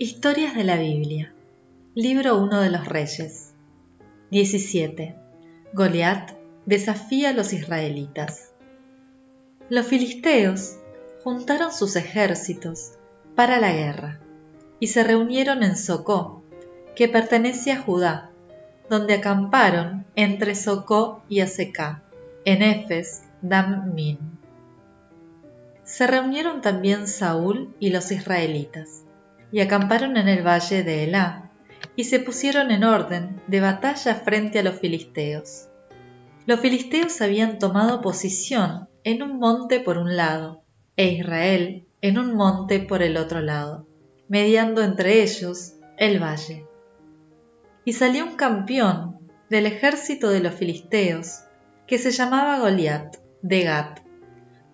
Historias de la Biblia. Libro 1 de los Reyes. 17. Goliat desafía a los israelitas. Los filisteos juntaron sus ejércitos para la guerra y se reunieron en Socó, que pertenece a Judá, donde acamparon entre Socó y Azecá, en Efes Dammin. Se reunieron también Saúl y los israelitas, y acamparon en el valle de Elá, y se pusieron en orden de batalla frente a los filisteos. Los filisteos habían tomado posición en un monte por un lado, e Israel en un monte por el otro lado, mediando entre ellos el valle. Y salió un campeón del ejército de los filisteos, que se llamaba Goliat, de Gat,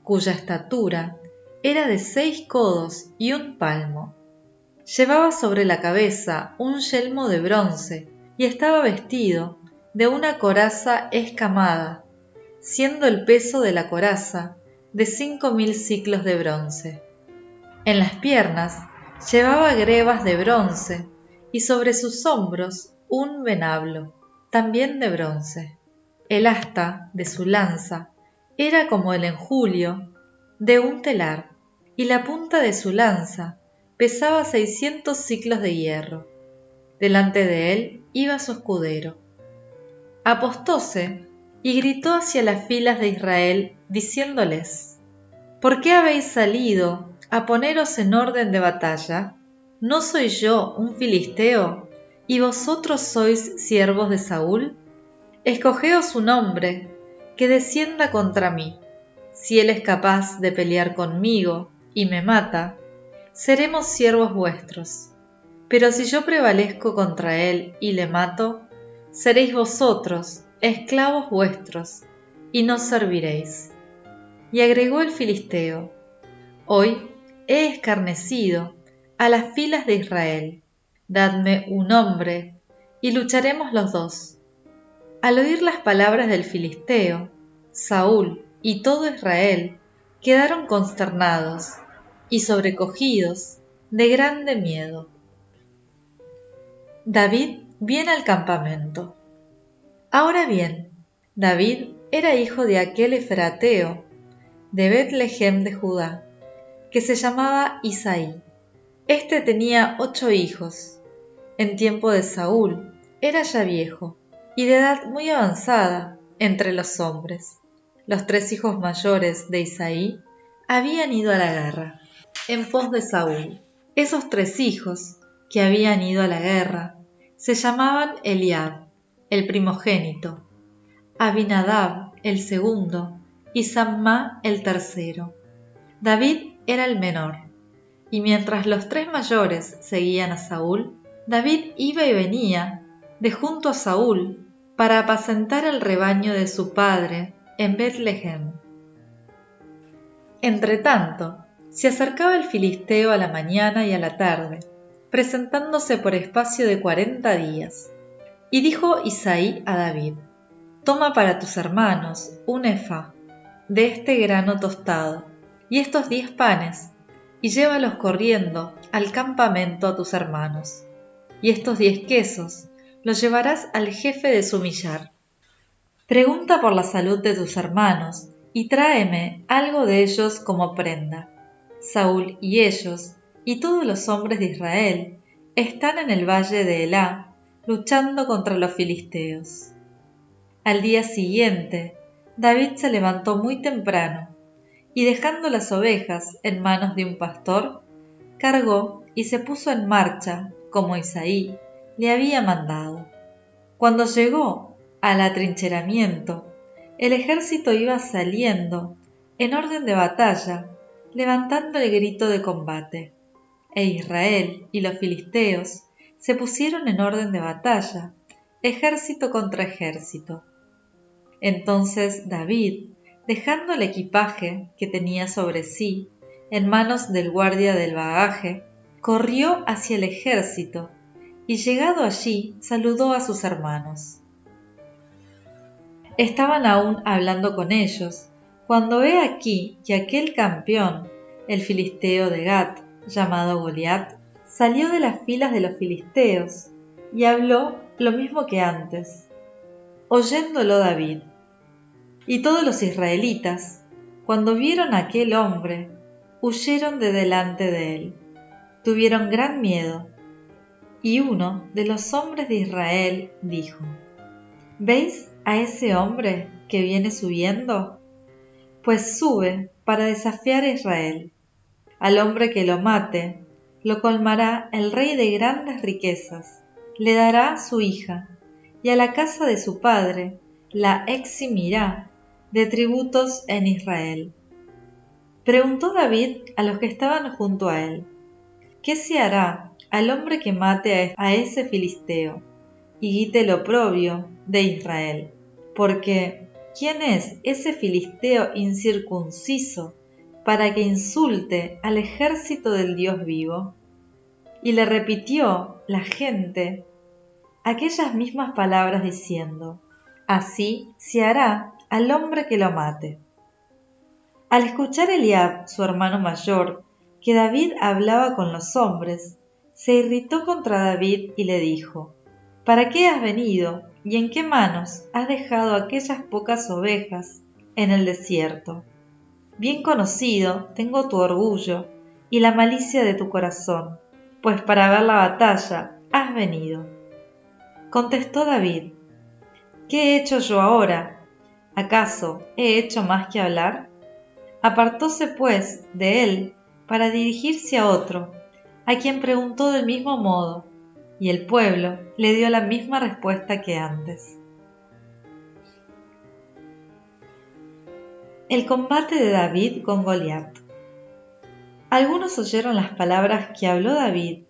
cuya estatura era de 6 codos y 1 palmo. Llevaba sobre la cabeza un yelmo de bronce y estaba vestido de una coraza escamada, siendo el peso de la coraza de 5.000 siclos de bronce. En las piernas llevaba grebas de bronce y sobre sus hombros un venablo, también de bronce. El asta de su lanza era como el enjulio de un telar, y la punta de su lanza pesaba 600 siclos de hierro. Delante de él iba su escudero. Apostóse y gritó hacia las filas de Israel, diciéndoles: ¿Por qué habéis salido a poneros en orden de batalla? ¿No soy yo un filisteo, y vosotros sois siervos de Saúl? Escogeos un hombre que descienda contra mí. Si él es capaz de pelear conmigo y me mata, seremos siervos vuestros. Pero si yo prevalezco contra él y le mato, seréis vosotros esclavos vuestros, y nos serviréis. Y agregó el filisteo: Hoy he escarnecido a las filas de Israel. Dadme un hombre, y lucharemos los dos. Al oír las palabras del filisteo, Saúl y todo Israel quedaron consternados y sobrecogidos de grande miedo. David viene al campamento. Ahora bien, David era hijo de aquel efrateo de Betlehem de Judá, que se llamaba Isaí. Este tenía 8 hijos. En tiempo de Saúl era ya viejo y de edad muy avanzada entre los hombres. Los 3 hijos mayores de Isaí habían ido a la guerra en pos de Saúl. Esos 3 hijos que habían ido a la guerra se llamaban Eliab, el primogénito, Abinadab, el segundo, y Samma, el tercero. David era el menor, y mientras los 3 mayores seguían a Saúl, David iba y venía de junto a Saúl para apacentar el rebaño de su padre en Betlehem. Entretanto, se acercaba el filisteo a la mañana y a la tarde, presentándose por espacio de 40 días. Y dijo Isaí a David: Toma para tus hermanos un efa de este grano tostado y estos 10 panes, y llévalos corriendo al campamento a tus hermanos. Y estos 10 quesos los llevarás al jefe de su millar. Pregunta por la salud de tus hermanos y tráeme algo de ellos como prenda. Saúl y ellos, y todos los hombres de Israel, están en el valle de Elá, luchando contra los filisteos. Al día siguiente, David se levantó muy temprano, y dejando las ovejas en manos de un pastor, cargó y se puso en marcha, como Isaí le había mandado. Cuando llegó al atrincheramiento, el ejército iba saliendo en orden de batalla, levantando el grito de combate, e Israel y los filisteos se pusieron en orden de batalla, ejército contra ejército. Entonces David, dejando el equipaje que tenía sobre sí en manos del guardia del bagaje, corrió hacia el ejército y llegado allí saludó a sus hermanos. Estaban aún hablando con ellos, cuando he aquí que aquel campeón, el filisteo de Gat, llamado Goliat, salió de las filas de los filisteos y habló lo mismo que antes, oyéndolo David. Y todos los israelitas, cuando vieron a aquel hombre, huyeron de delante de él. Tuvieron gran miedo. Y uno de los hombres de Israel dijo: ¿Veis a ese hombre que viene subiendo? Pues sube para desafiar a Israel. Al hombre que lo mate, lo colmará el rey de grandes riquezas, le dará su hija, y a la casa de su padre la eximirá de tributos en Israel. Preguntó David a los que estaban junto a él: ¿Qué se hará al hombre que mate a ese filisteo y quite el oprobio de Israel? Porque ¿quién es ese filisteo incircunciso para que insulte al ejército del Dios vivo? Y le repitió la gente aquellas mismas palabras diciendo: así se hará al hombre que lo mate. Al escuchar Eliab, su hermano mayor, que David hablaba con los hombres, se irritó contra David y le dijo: ¿Para qué has venido y en qué manos has dejado aquellas pocas ovejas en el desierto? Bien conocido tengo tu orgullo y la malicia de tu corazón, pues para ver la batalla has venido. Contestó David: ¿Qué he hecho yo ahora? ¿Acaso he hecho más que hablar? Apartóse pues de él para dirigirse a otro, a quien preguntó del mismo modo, y el pueblo le dio la misma respuesta que antes. El combate de David con Goliat. Algunos oyeron las palabras que habló David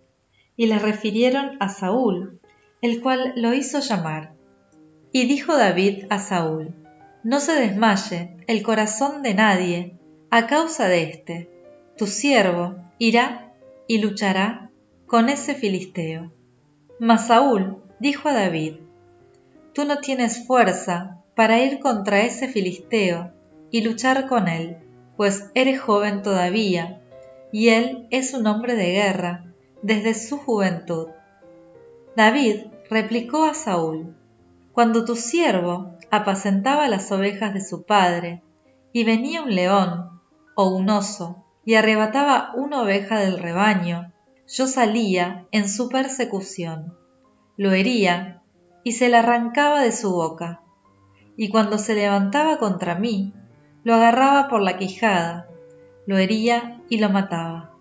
y las refirieron a Saúl, el cual lo hizo llamar. Y dijo David a Saúl: No se desmaye el corazón de nadie a causa de éste. Tu siervo irá y luchará con ese filisteo. Mas Saúl dijo a David: Tú no tienes fuerza para ir contra ese filisteo y luchar con él, pues eres joven todavía, y él es un hombre de guerra desde su juventud. David replicó a Saúl: Cuando tu siervo apacentaba las ovejas de su padre, y venía un león o un oso y arrebataba una oveja del rebaño, yo salía en su persecución, lo hería y se la arrancaba de su boca, y cuando se levantaba contra mí, lo agarraba por la quijada, lo hería y lo mataba.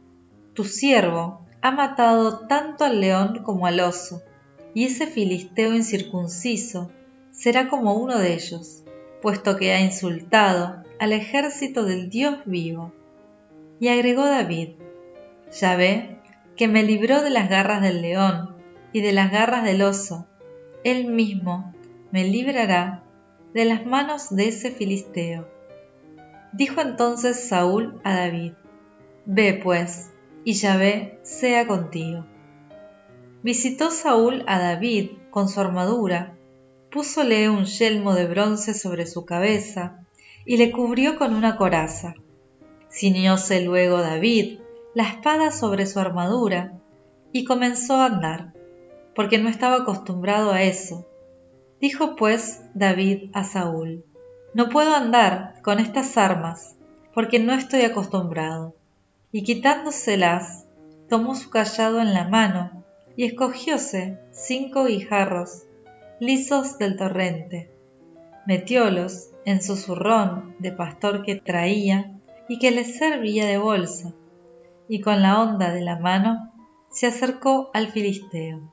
Tu siervo ha matado tanto al león como al oso, y ese filisteo incircunciso será como uno de ellos, puesto que ha insultado al ejército del Dios vivo. Y agregó David: Yahvé, que me libró de las garras del león y de las garras del oso, él mismo me librará de las manos de ese filisteo. Dijo entonces Saúl a David: Ve pues, y Yahvé sea contigo. Visitó Saúl a David con su armadura, púsole un yelmo de bronce sobre su cabeza y le cubrió con una coraza. Ciñóse luego David la espada sobre su armadura y comenzó a andar, porque no estaba acostumbrado a eso. Dijo pues David a Saúl: No puedo andar con estas armas, porque no estoy acostumbrado. Y quitándoselas, tomó su cayado en la mano y escogióse 5 guijarros lisos del torrente, metiólos en su zurrón de pastor que traía y que le servía de bolsa, y con la honda de la mano se acercó al filisteo.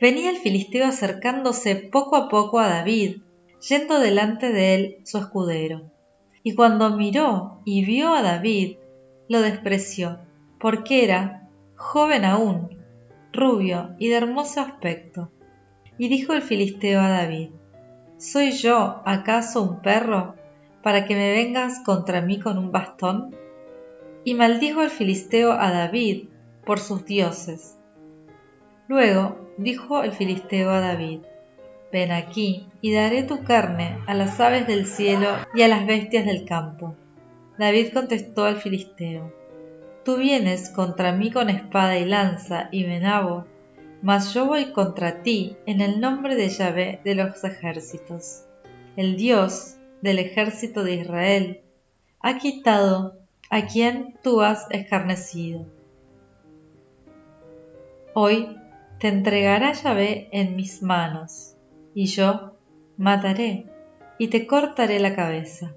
Venía el filisteo acercándose poco a poco a David, yendo delante de él su escudero. Y cuando miró y vio a David, lo despreció, porque era joven aún, rubio y de hermoso aspecto. Y dijo el filisteo a David: ¿Soy yo acaso un perro, para que me vengas contra mí con un bastón? Y maldijo el filisteo a David por sus dioses. Luego dijo el filisteo a David: Ven aquí, y daré tu carne a las aves del cielo y a las bestias del campo. David contestó al filisteo: Tú vienes contra mí con espada y lanza y venabo, mas yo voy contra ti en el nombre de Yahvé de los ejércitos. El Dios del ejército de Israel ha quitado a quien tú has escarnecido. Hoy te entregará Yahvé en mis manos, y yo mataré y te cortaré la cabeza.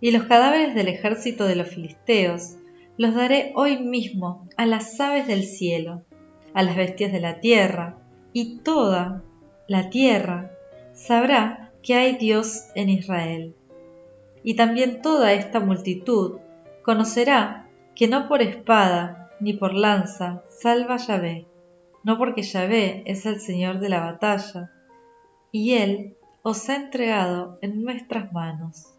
Y los cadáveres del ejército de los filisteos los daré hoy mismo a las aves del cielo, a las bestias de la tierra, y toda la tierra sabrá que hay Dios en Israel. Y también toda esta multitud conocerá que no por espada ni por lanza salva Yahvé, no porque Yahvé es el Señor de la batalla, y Él os ha entregado en nuestras manos.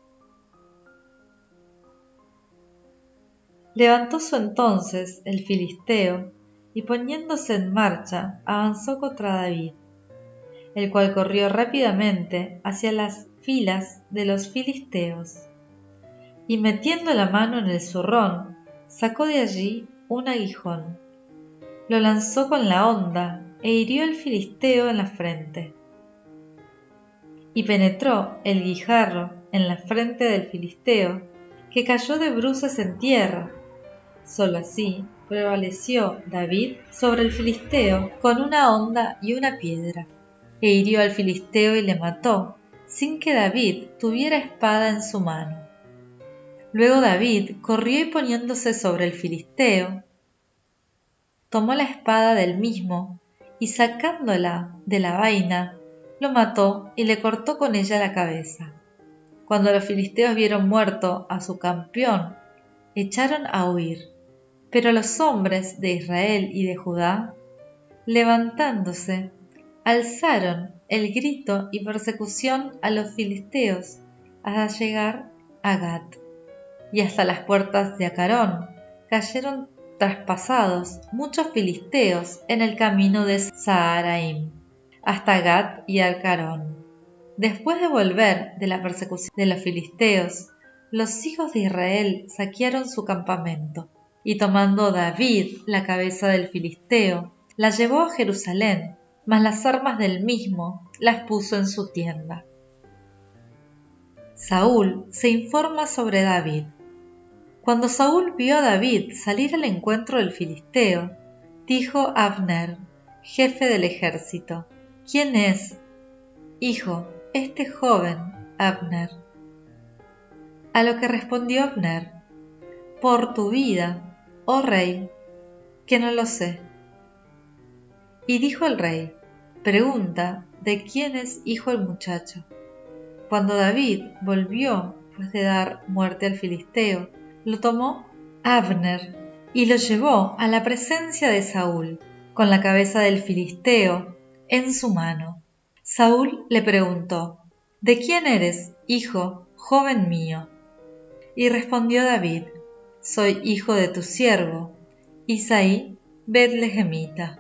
Levantóse entonces el filisteo, y poniéndose en marcha, avanzó contra David, el cual corrió rápidamente hacia las filas de los filisteos, y metiendo la mano en el zurrón, sacó de allí un aguijón, lo lanzó con la honda e hirió al filisteo en la frente. Y penetró el guijarro en la frente del filisteo, que cayó de bruces en tierra. Solo así prevaleció David sobre el filisteo con una honda y una piedra, e hirió al filisteo y le mató, sin que David tuviera espada en su mano. Luego David corrió y poniéndose sobre el filisteo, tomó la espada del mismo y sacándola de la vaina, lo mató y le cortó con ella la cabeza. Cuando los filisteos vieron muerto a su campeón, echaron a huir. Pero los hombres de Israel y de Judá, levantándose, alzaron el grito y persecución a los filisteos hasta llegar a Gat, y hasta las puertas de Acarón cayeron traspasados muchos filisteos en el camino de Saharaim, hasta Gat y Acarón. Después de volver de la persecución de los filisteos, los hijos de Israel saquearon su campamento, y tomando David la cabeza del filisteo, la llevó a Jerusalén, mas las armas del mismo las puso en su tienda. Saúl se informa sobre David. Cuando Saúl vio a David salir al encuentro del filisteo, dijo a Abner, jefe del ejército: ¿Quién es, hijo, este joven, Abner? A lo que respondió Abner: Por tu vida, oh rey, que no lo sé. Y dijo el rey: Pregunta de quién es hijo el muchacho. Cuando David volvió, después de dar muerte al filisteo, lo tomó Abner y lo llevó a la presencia de Saúl, con la cabeza del filisteo en su mano. Saúl le preguntó: ¿De quién eres, hijo, joven mío? Y respondió David: Soy hijo de tu siervo, Isaí Betlehemita.